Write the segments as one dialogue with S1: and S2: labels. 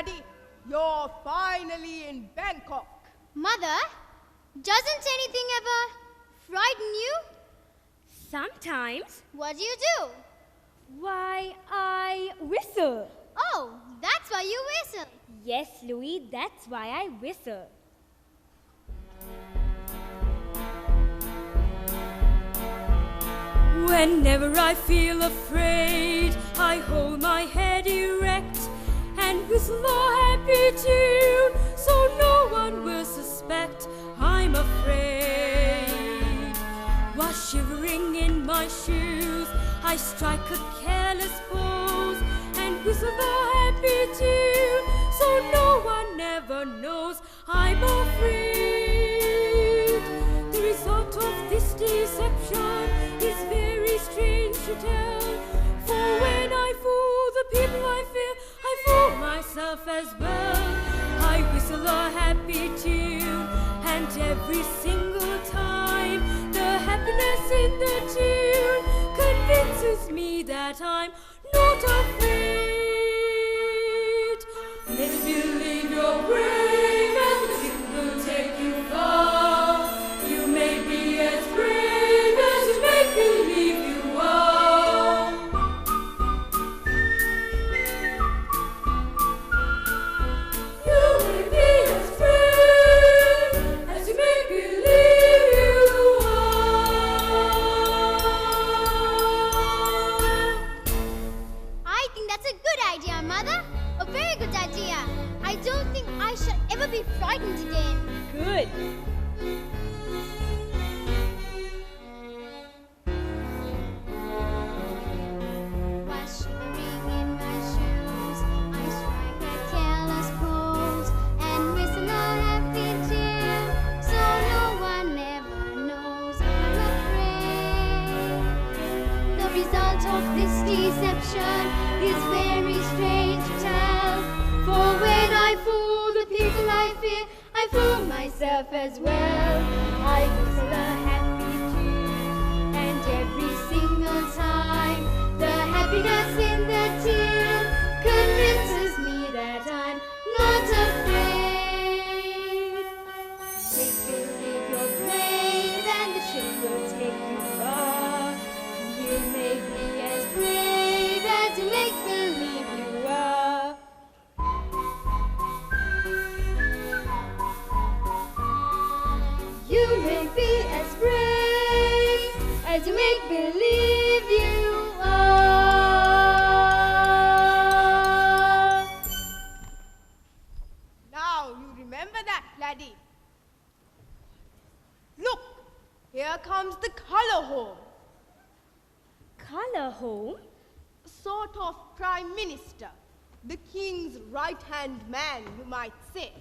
S1: laddie. You're finally in Bangkok.
S2: Mother, doesn't anything ever frighten you?
S3: Sometimes.
S2: What do you do?
S3: Why, I whistle.
S2: Oh, that's why you whistle.
S3: Yes, Louis, that's why I whistle. Whenever I feel afraid, I hold my head erect and whistle a happy tune, so no one will suspect I'm afraid. While shivering in my shoes, I strike a careless pose and whistle a happy tune, so no one ever knows I'm afraid. The result of this deception is very strange to tell, for when I fool the people I fear, I fool myself as well. I whistle a happy tune, and every single time the happiness in the tune convinces me that I'm not afraid. Let's believe you're brave and it will take you far. You may be as brave as you make believe you are. You may be as brave as you make believe you are.
S2: I think that's a good idea, Mother. A very good idea. I don't think I shall ever be frightened again.
S3: Good.
S2: While shivering in my shoes, I strike a careless pose and whistle a happy tune, so no one ever knows I'm afraid. The result of this deception is very strange to tell, for when I fool the people I fear, I fool myself as well. I whistle a happy tune, and every single time the happiness in the tune convinces me that I'm not afraid. Make believe you're brave and the ship will take you far. You may be as brave as you make believe you are. You may be as brave as you make believe you are.
S1: Now you remember that, laddie. Look, here comes the color home.
S3: Color home?
S1: Sort of prime minister, the king's right-hand man, you might say.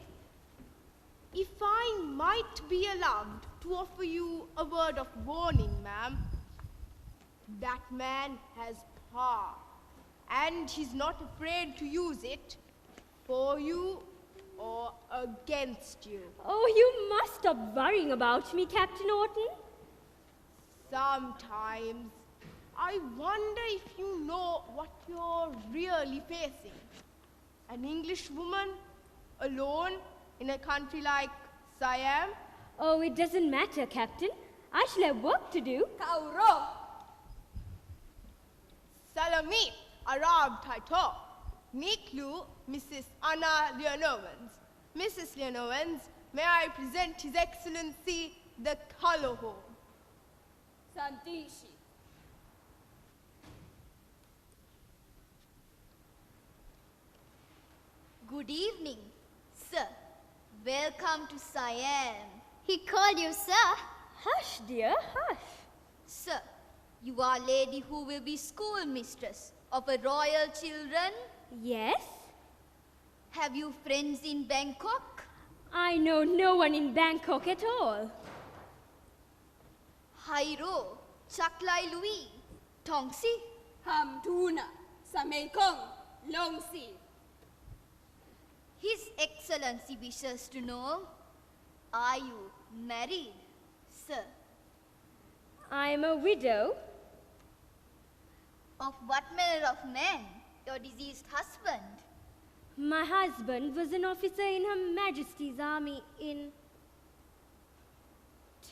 S1: If I might be allowed to offer you a word of warning, ma'am, that man has power, and he's not afraid to use it for you or against you.
S3: Oh, you must stop worrying about me, Captain Orton.
S1: Sometimes I wonder if you know what you're really facing. An English woman, alone, in a country like Siam.
S3: Oh, it doesn't matter, Captain. I shall have work to do.
S1: Kauro! Salami, Arab Taito. Niklu, Mrs. Anna Leonovans. Mrs. Leonovans, may I present His Excellency the Color Home.
S4: Santishi.
S5: Good evening, sir. Welcome to Siam.
S2: He called you sir.
S3: Hush, dear, hush.
S5: Sir, you are lady who will be schoolmistress of a royal children.
S3: Yes?
S5: Have you friends in Bangkok?
S3: I know no one in Bangkok at all.
S5: Hairo, Chaklai Louis, Tongsi.
S4: Ham Tuna. Samekong. Longsi.
S5: His Excellency wishes to know, are you married, sir?
S3: I am a widow.
S5: Of what manner of man? Your deceased husband?
S3: My husband was an officer in Her Majesty's army in...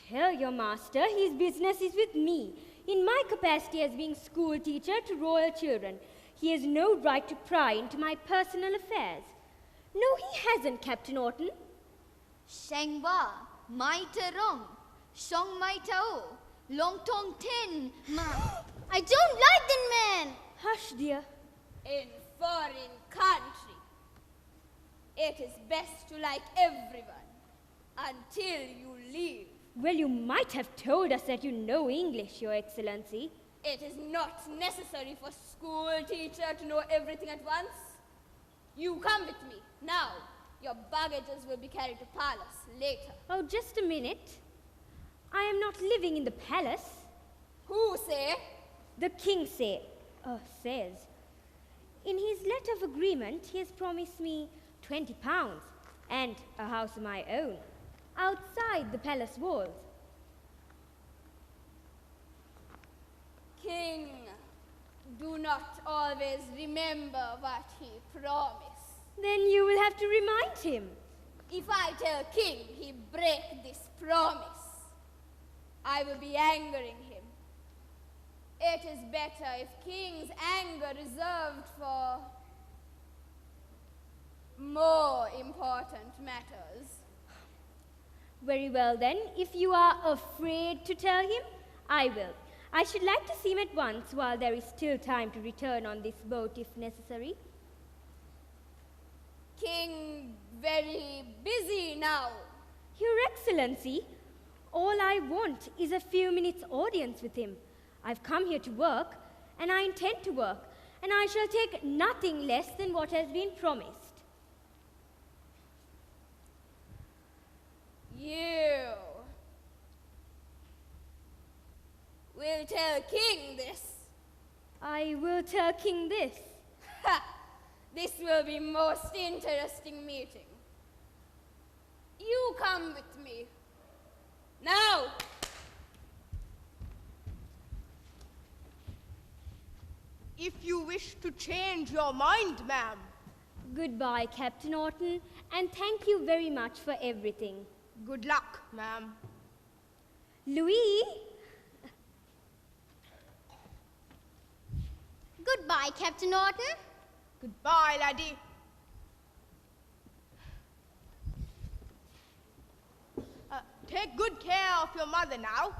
S3: Tell your master his business is with me, in my capacity as being school teacher to royal children. He has no right to pry into my personal affairs. No, he hasn't, Captain Orton.
S5: Shengwa, mai terong, shong mai tao, long tong ten, ma.
S2: I don't like that man.
S3: Hush, dear.
S4: In foreign country, it is best to like everyone until you leave.
S3: Well, you might have told us that you know English, Your Excellency.
S4: It is not necessary for school teacher to know everything at once. You come with me now. Your baggages will be carried to palace later.
S3: Oh, just a minute. I am not living in the palace.
S4: Who say?
S3: The king says. In his letter of agreement, he has promised me £20 and a house of my own outside the palace walls.
S4: King, do not always remember what he promised.
S3: Then you will have to remind him.
S4: If I tell King he break this promise, I will be angering him. It is better if King's anger reserved for more important matters.
S3: Very well then, if you are afraid to tell him, I will. I should like to see him at once while there is still time to return on this boat if necessary.
S4: King very busy now.
S3: Your Excellency, all I want is a few minutes' audience with him. I've come here to work, and I intend to work, and I shall take nothing less than what has been promised.
S4: You will tell King this.
S3: I will tell King this.
S4: Ha! This will be most interesting meeting. You come with me. Now!
S1: If you wish to change your mind, ma'am.
S3: Goodbye, Captain Orton, and thank you very much for everything.
S1: Good luck, ma'am.
S3: Louis?
S2: Goodbye, Captain Orton.
S1: Goodbye, laddie. Take good care of your mother now.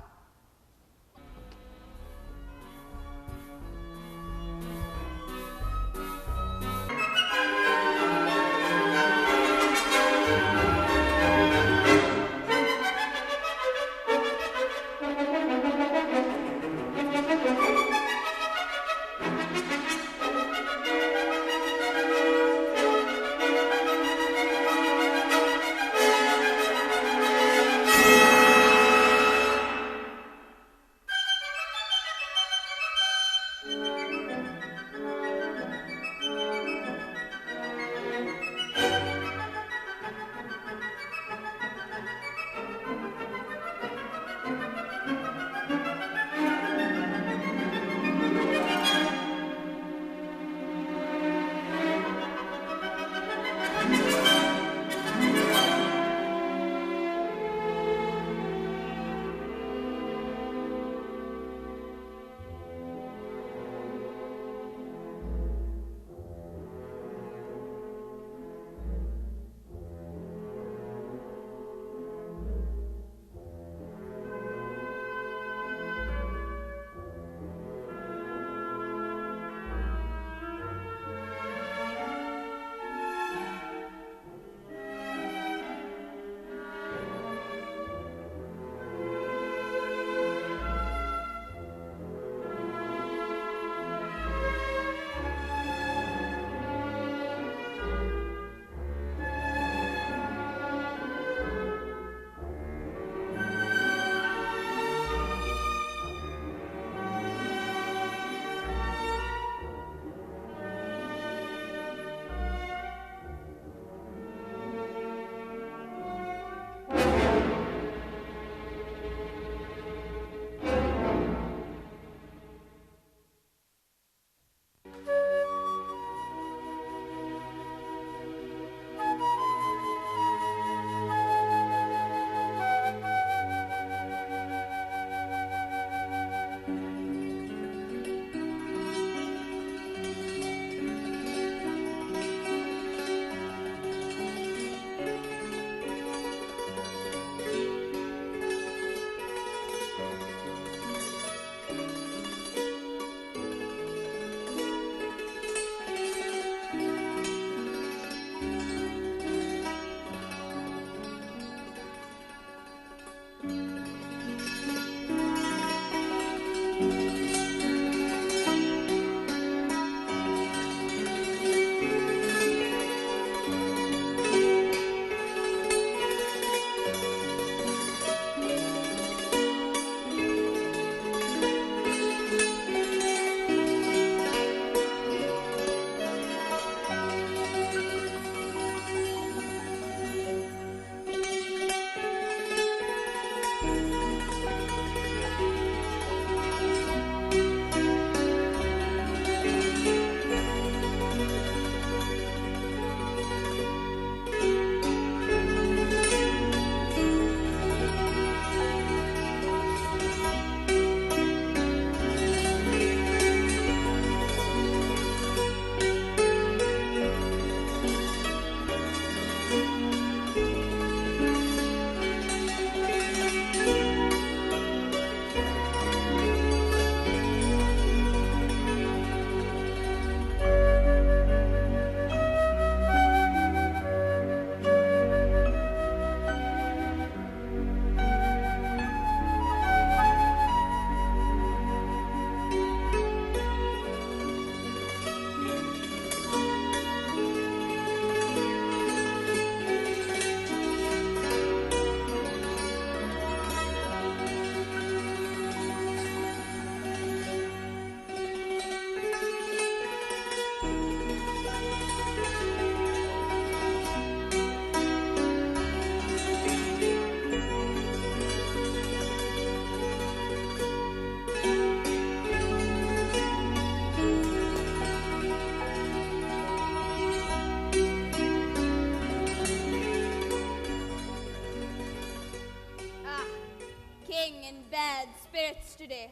S4: spirits today.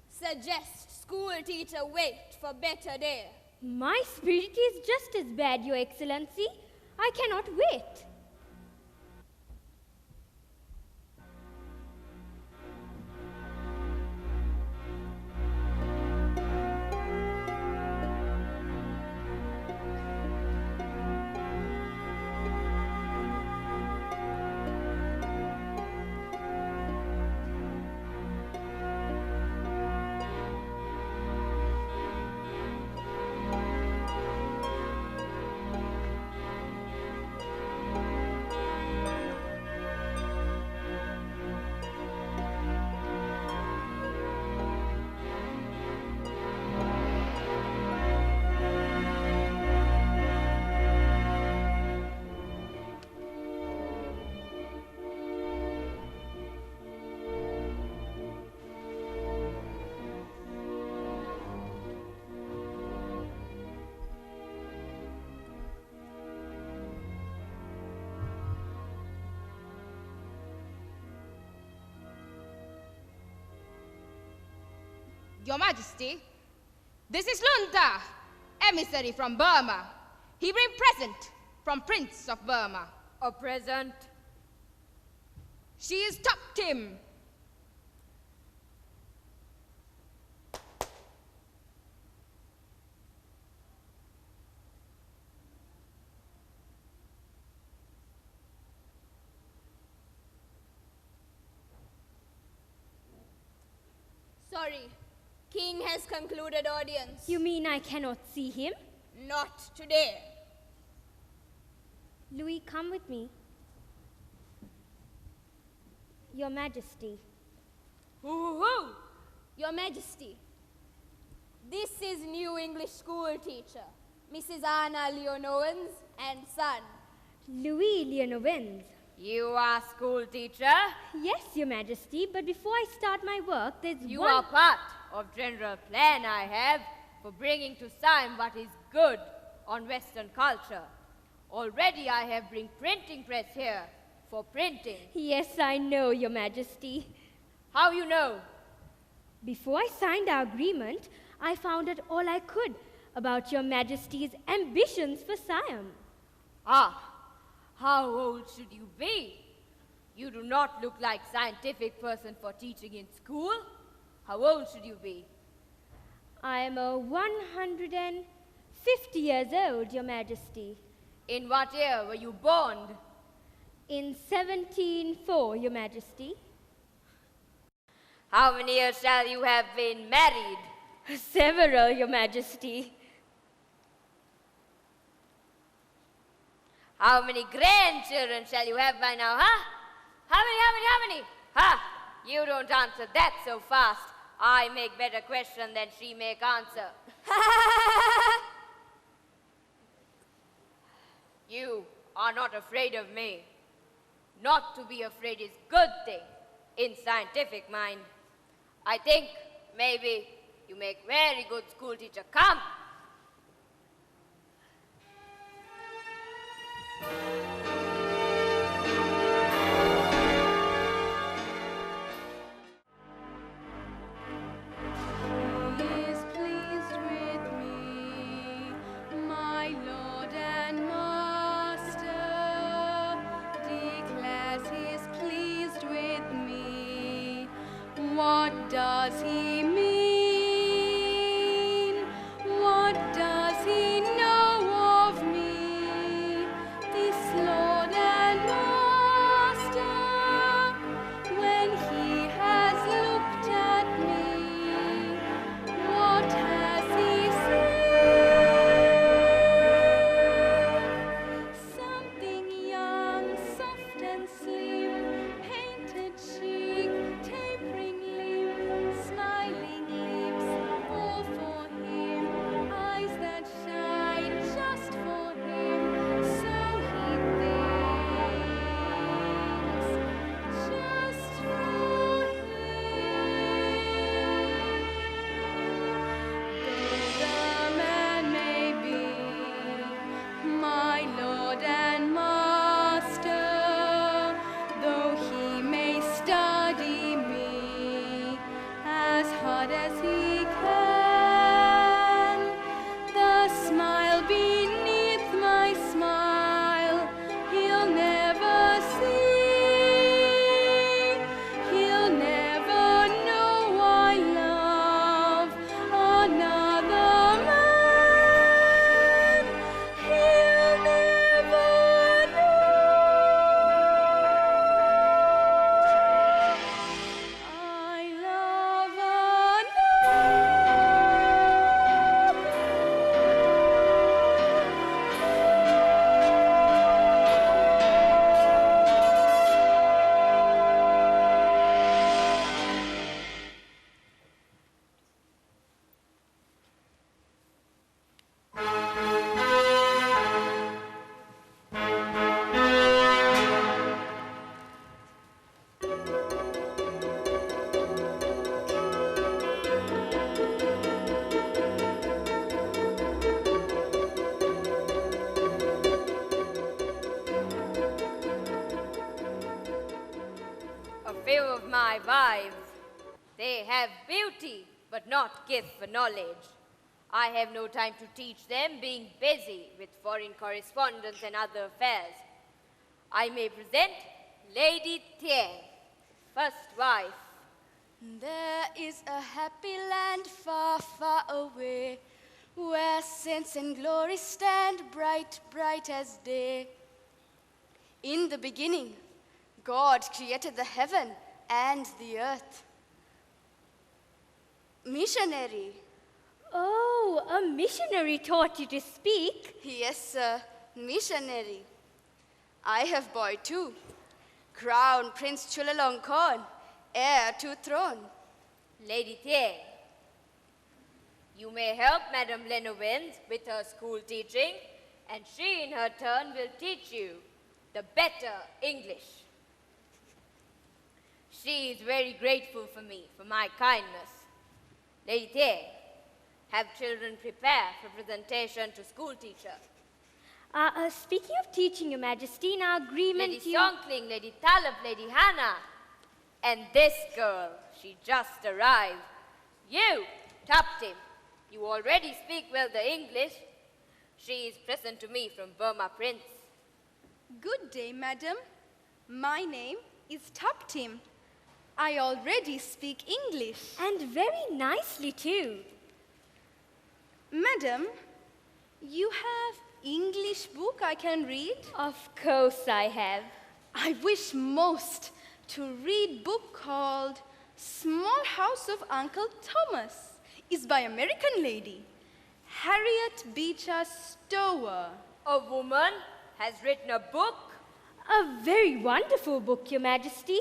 S4: Suggest school teacher wait for better day.
S3: My spirit is just as bad, Your Excellency. I cannot wait.
S6: Your Majesty, this is Lunta, emissary from Burma. He bring present from Prince of Burma.
S3: A present?
S6: She is tucked him.
S4: Sorry, King has concluded audience.
S3: You mean I cannot see him?
S4: Not today.
S3: Louis, come with me. Your Majesty.
S4: Woo-hoo! Your Majesty, this is new English school teacher, Mrs. Anna Leonowens and son.
S3: Louis Leonowens.
S7: You are school teacher?
S3: Yes, Your Majesty, but before I start my work, there's
S7: You
S3: one...
S7: are part of general plan I have for bringing to Siam what is good on Western culture. Already I have bring printing press here for printing.
S3: Yes, I know, Your Majesty.
S7: How you know?
S3: Before I signed our agreement, I found out all I could about Your Majesty's ambitions for Siam.
S7: Ah, how old should you be? You do not look like scientific person for teaching in school. How old should you be?
S3: I am 150 years old, Your Majesty.
S7: In what year were you born?
S3: In 1704, Your Majesty.
S7: How many years shall you have been married?
S3: Several, Your Majesty.
S7: How many grandchildren shall you have by now, huh? How many? Ha! You don't answer that so fast. I make better question than she make answer. You are not afraid of me. Not to be afraid is good thing in scientific mind. I think maybe you make very good school teacher. Come.
S8: What does he mean? What does he know of me? This Lord and Master, when he has looked at me, what has he seen? Something young, soft and slim, painted cheek, tapering smiling
S7: my wives. They have beauty, but not gift for knowledge. I have no time to teach them, being busy with foreign correspondence and other affairs. I may present Lady Thieng, first wife.
S9: There is a happy land far, far away, where saints and glory stand bright, bright as day. In the beginning, God created the heaven and the earth. Missionary.
S3: Oh, a missionary taught you to speak?
S9: Yes, sir, missionary. I have boy too. Crown Prince Chulalongkorn, heir to throne.
S7: Lady Thieng, you may help Madame Lenowens with her school teaching, and she in her turn will teach you the better English. She is very grateful for me, for my kindness. Lady Thieng, have children prepare for presentation to school teacher.
S3: Speaking of teaching, Your Majesty, in our agreement
S7: Lady Sonkling, Lady Talab, Lady Hannah, and this girl, she just arrived. You, Taptim, you already speak well the English. She is present to me from Burma, Prince.
S10: Good day, madam. My name is Taptim. I already speak English.
S3: And very nicely too.
S10: Madam, you have English book I can read?
S3: Of course I have.
S10: I wish most to read book called Small House of Uncle Thomas. Is by American lady, Harriet Beecher Stowe.
S7: A woman has written a book?
S3: A very wonderful book, Your Majesty.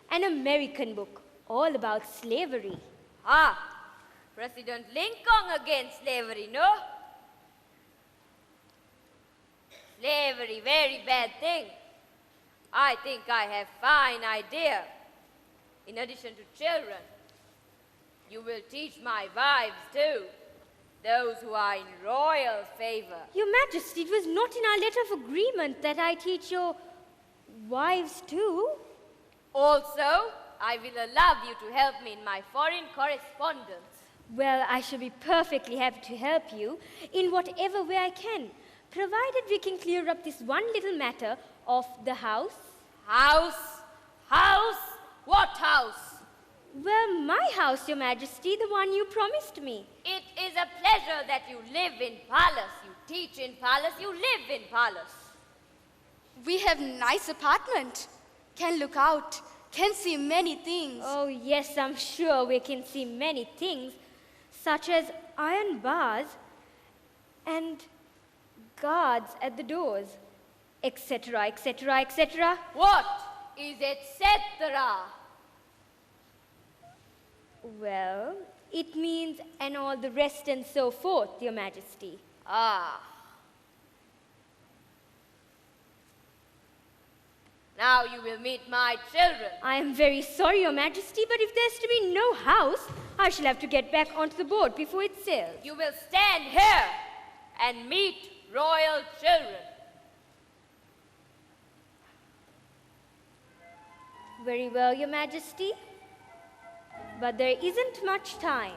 S3: An American book, all about slavery.
S7: Ah, President Lincoln against slavery, no? Slavery, very bad thing. I think I have fine idea. In addition to children, you will teach my wives too, those who are in royal favor.
S3: Your Majesty, it was not in our letter of agreement that I teach your wives too.
S7: Also, I will allow you to help me in my foreign correspondence.
S3: Well, I shall be perfectly happy to help you in whatever way I can, provided we can clear up this one little matter of the house.
S7: House? House? What house?
S3: Well, my house, Your Majesty, the one you promised me.
S7: It is a pleasure that you live in palace. You teach in palace, you live in palace.
S9: We have nice apartment. Can look out, can see many things.
S3: Oh, yes, I'm sure we can see many things, such as iron bars and guards at the doors, etc., etc., etc.
S7: What is etc.?
S3: Well, it means and all the rest and so forth, Your Majesty.
S7: Ah. Now you will meet my children.
S3: I am very sorry, Your Majesty, but if there's to be no house, I shall have to get back onto the boat before it sails.
S7: You will stand here and meet royal children.
S3: Very well, Your Majesty, but there isn't much time.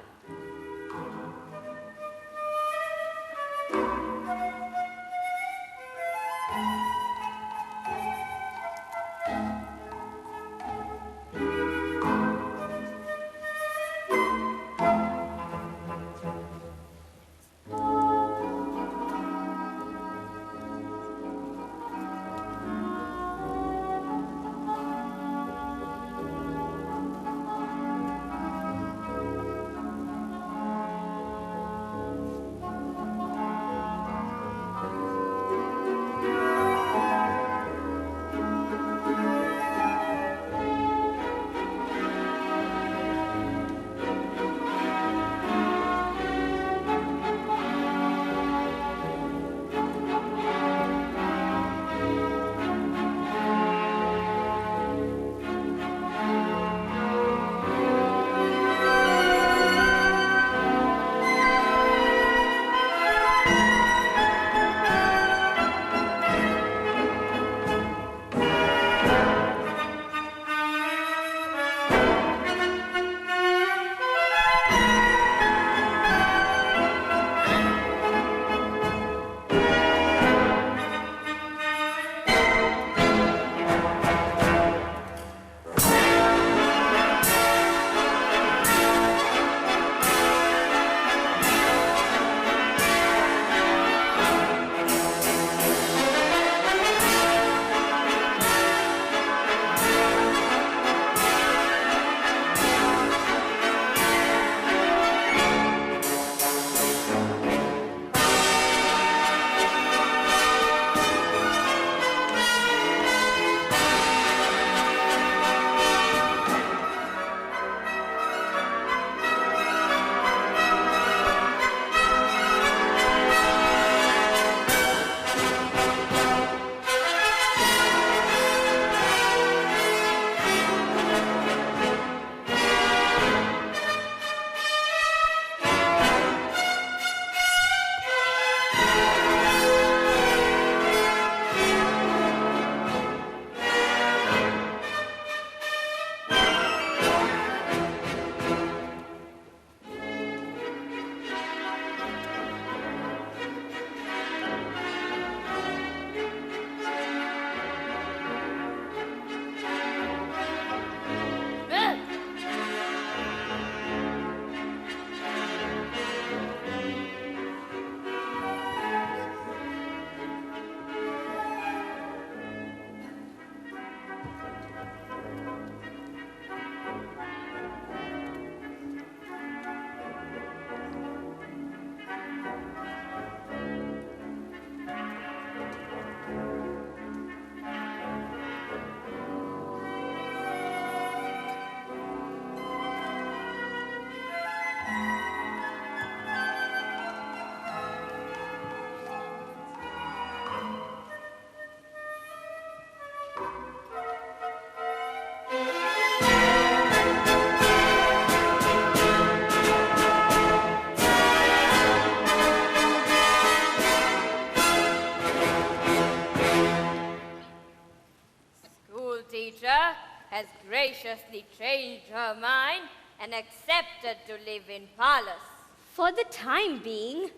S7: teacher has graciously changed her mind and accepted to live in palace.
S3: For the time being.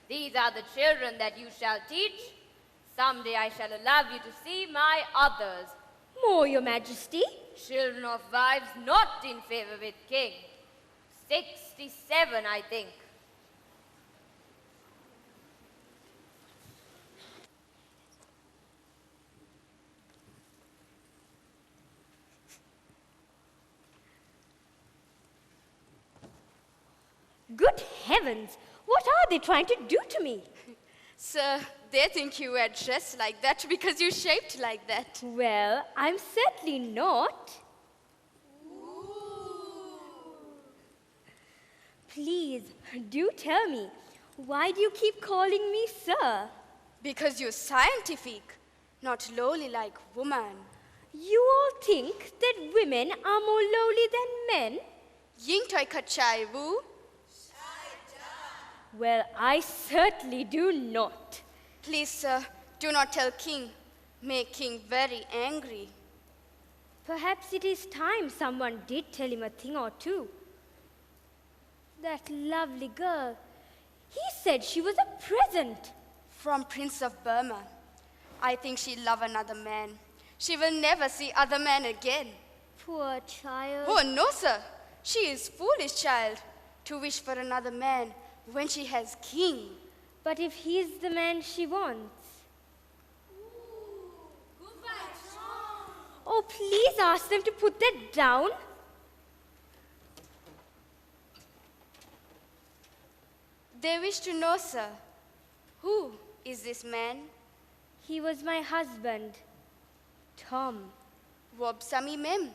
S7: These are the children that you shall teach. Someday I shall allow you to see my others.
S3: More, Your Majesty.
S7: Children of wives not in favor with king. 67, I think.
S3: Good heavens! What are they trying to do to me?
S10: Sir, they think you were dressed like that because you're shaped like that.
S3: Well, I'm certainly not. Please, do tell me, why do you keep calling me sir?
S10: Because you're scientific, not lowly like woman.
S3: You all think that women are more lowly than men?
S10: Ying toi kachai wu.
S3: Well, I certainly do not.
S10: Please, sir, do not tell King. Make King very angry.
S3: Perhaps it is time someone did tell him a thing or two. That lovely girl, he said she was a present.
S10: From Prince of Burma. I think she love another man. She will never see other man again.
S3: Poor child.
S10: Oh, no, sir. She is foolish child to wish for another man when she has king.
S3: But if he's the man she wants. Oh, please ask them to put that down.
S10: They wish to know, sir, who is this man?
S3: He was my husband, Tom.
S10: Wob sami mem,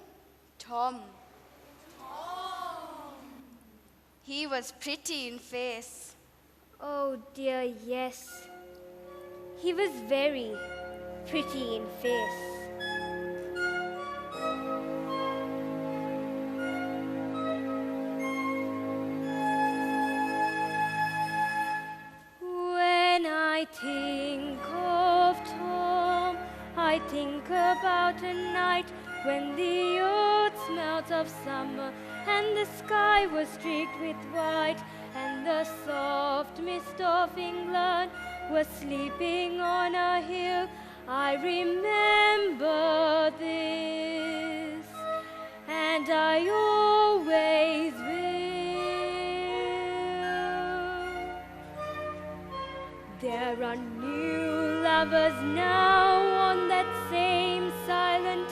S10: Tom. He was pretty in face.
S3: Oh dear, yes. He was very pretty in face. When I think of Tom, I think about a night when the earth smelt of summer and the sky was streaked with white, and the soft mist of England was sleeping on a hill. I remember this, and I always will. There are new lovers now on that same silent